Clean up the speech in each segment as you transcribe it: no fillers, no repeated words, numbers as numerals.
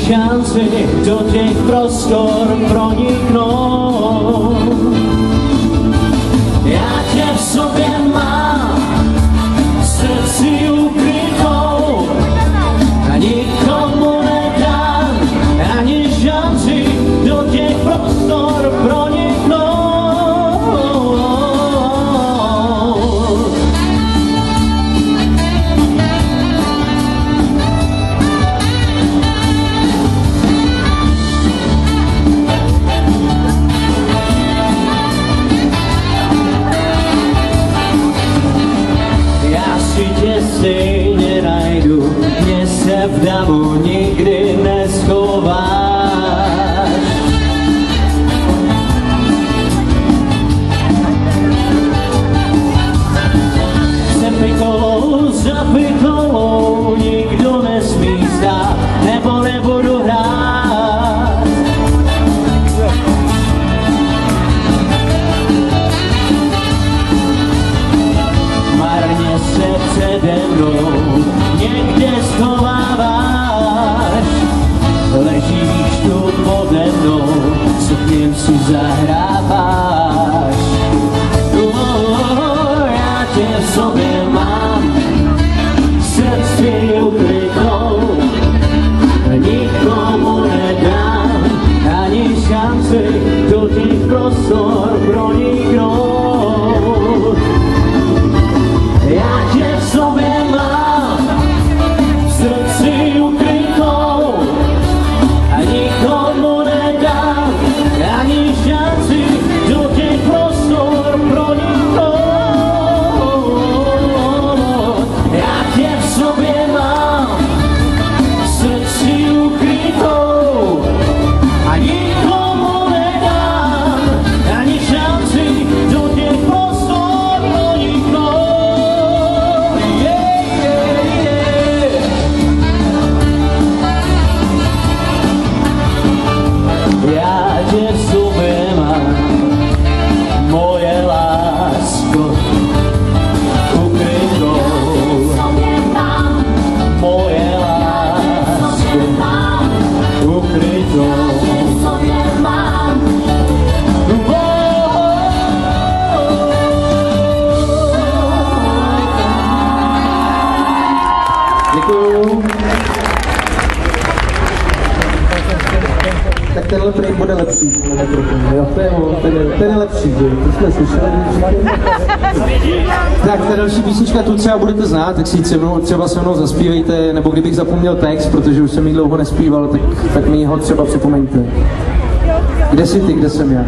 šanci do těch prostor proniknout. Já tě v sobě mám, v srdci ukrytou, a nikomu nedám ani šanci do těch prostor proniknout. Stejně najdu, mě se v davu nikdy neschováš. Se pikolou za pikolou nikdo nesmí stát, nebo nebudu hrát. Marně se přede mnou někde schováváš, ležíš tu pode mnou, co k něm si zahráváš. Já tě v sobě mám, v srdci ukrytou, nikomu nedám ani šanci do těch prostor proniknout. Já tě v sobě mám, v srdci ukrytou, a nikomu nedám ani šanci do těch prostor proniknout. Já tě v sobě mám, v srdci ukrytou, a nikomu nedám ani šanci do těch prostor proniknout. Já tě v sobě mám, moje lásko, ukrytou. Moje lásko, ukrytou. Děkuju. Tak tenhle prý bude lepší. Jo, ten je lepší, že? To jsme slyšeli. Tak ta další písnička tu třeba budete znát, tak si ji třeba se mnou zaspívejte, nebo kdybych zapomněl text, protože už jsem ji dlouho nespíval, tak mi ho třeba připomeňte. Kde jsi ty, kde jsem já?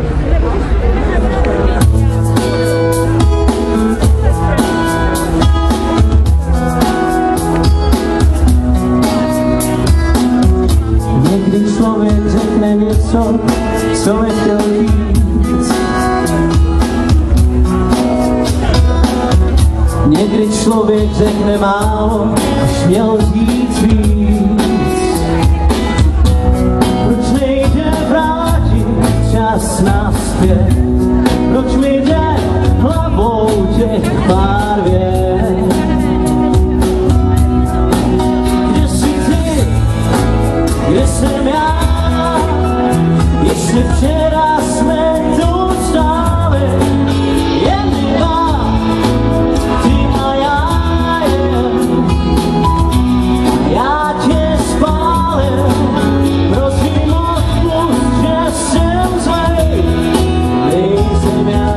Někdy člověk řekne něco, co nechtěl říct. Někdy člověk řekne málo, až měl říct víc. Proč nejde vrátit čas nazpět? Proč mi jde hlavou těch pár vět? Kde jsi ty? Kde jsem já? Ještě včera jsme tu stáli, jen dva, ty a já jen. Já tě spálil, prosím odpusť, že jsem zlej, nejsem já.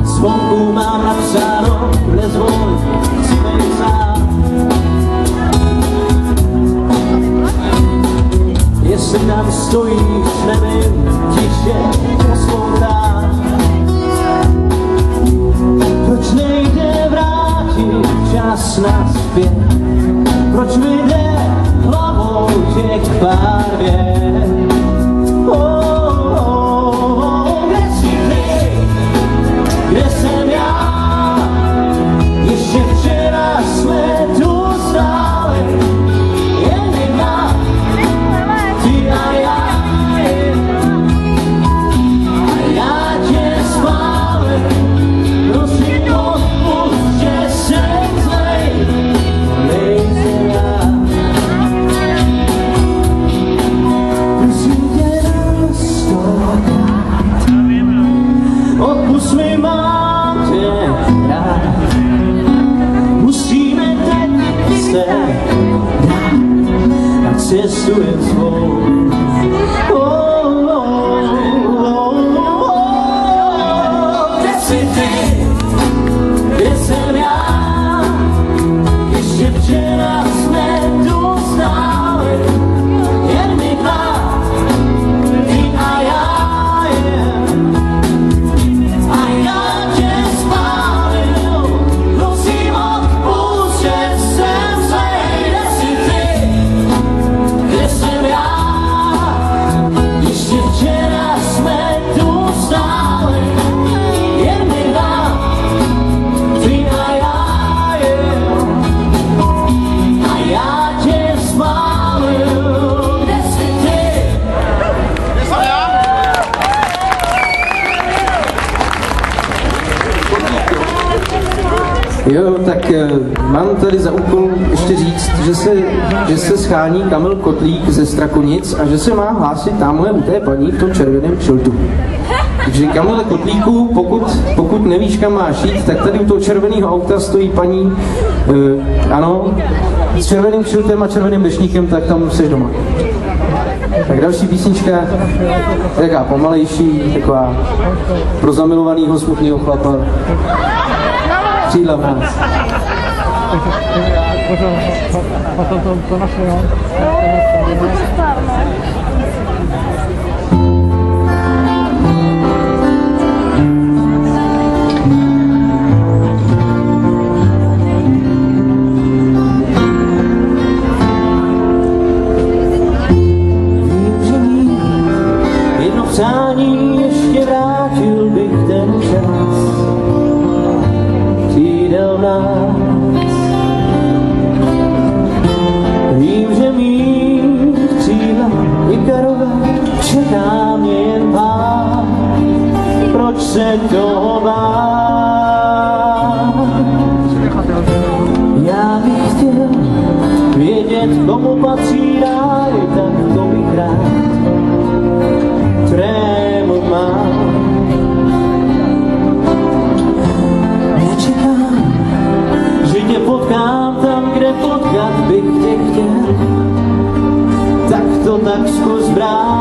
Zvonku mám napsáno, nezvoj, smej sám. Jestli tam stojíš, nevím, tiše poslouchám. Proč nejde vrátit čas nazpět? Proč mi jde hlavou těch pár vět? Kde jsi ty? Kde jsem já? Ještě včera jsme tu stáli, jen jedna, ty a já. Já tě spálím, prosím odpusť, že jsem zlej, se dá na cestu jen svou. Kde jsi ty, kde jsem já, ještě včera jsme tu stáli, jen my dva, ty a já, a já tě spálil, prosím odpusť, že jsem zlej. Kde jsi ty, kde jsem já, ještě včera jsme tu stáli, jen my dva, ty a já, a já tě spálil. Kde jsi ty? Jo, tak mám tady za úkol ještě říct, že se schání Kamil Kotlík ze Strakonic a že se má hlásit tamhle u té paní v tom červeném kšiltu. Takže Kamile Kotlíku, pokud nevíš, kam máš jít, tak tady u toho červeného auta stojí paní, ano, s červeným kšiltem a červeným dešníkem, tak tam jsi doma. Tak další písnička, taká pomalejší, taková pro zamilovanýho smutného chlapa. Křídla v nás. To naše, jo. Jedno přání ještě vrátil bych ten čas, křídel v nás. Vím, že mít křídla Ikarové čeká mě jen pár. Proč se toho bát? Já bych chtěl vědět, komu patří ráj, tak to bych rád trému mám. Nečekám, že tě potkám tam, kde potkat bych tě chtěl, tak to tak zkus brát.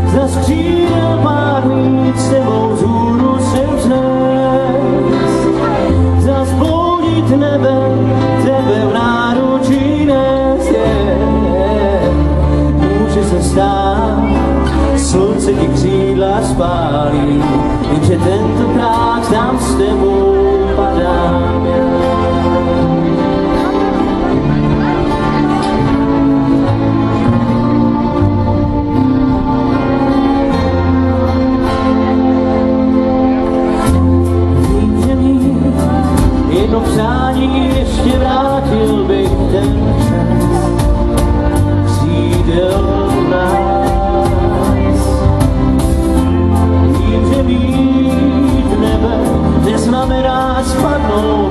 Za skřídel pár mít s tebou zůru sem vznést, za zboudit nebe, tebe v náručí nést. Může se stát, slunce ti křídla spálí, jenže tentokrát tam s tebou padám já. Vím, že mít jedno přání ještě vrátil bych ten čas, křídel v nás. Vím, že mít nebe neznamená spadnout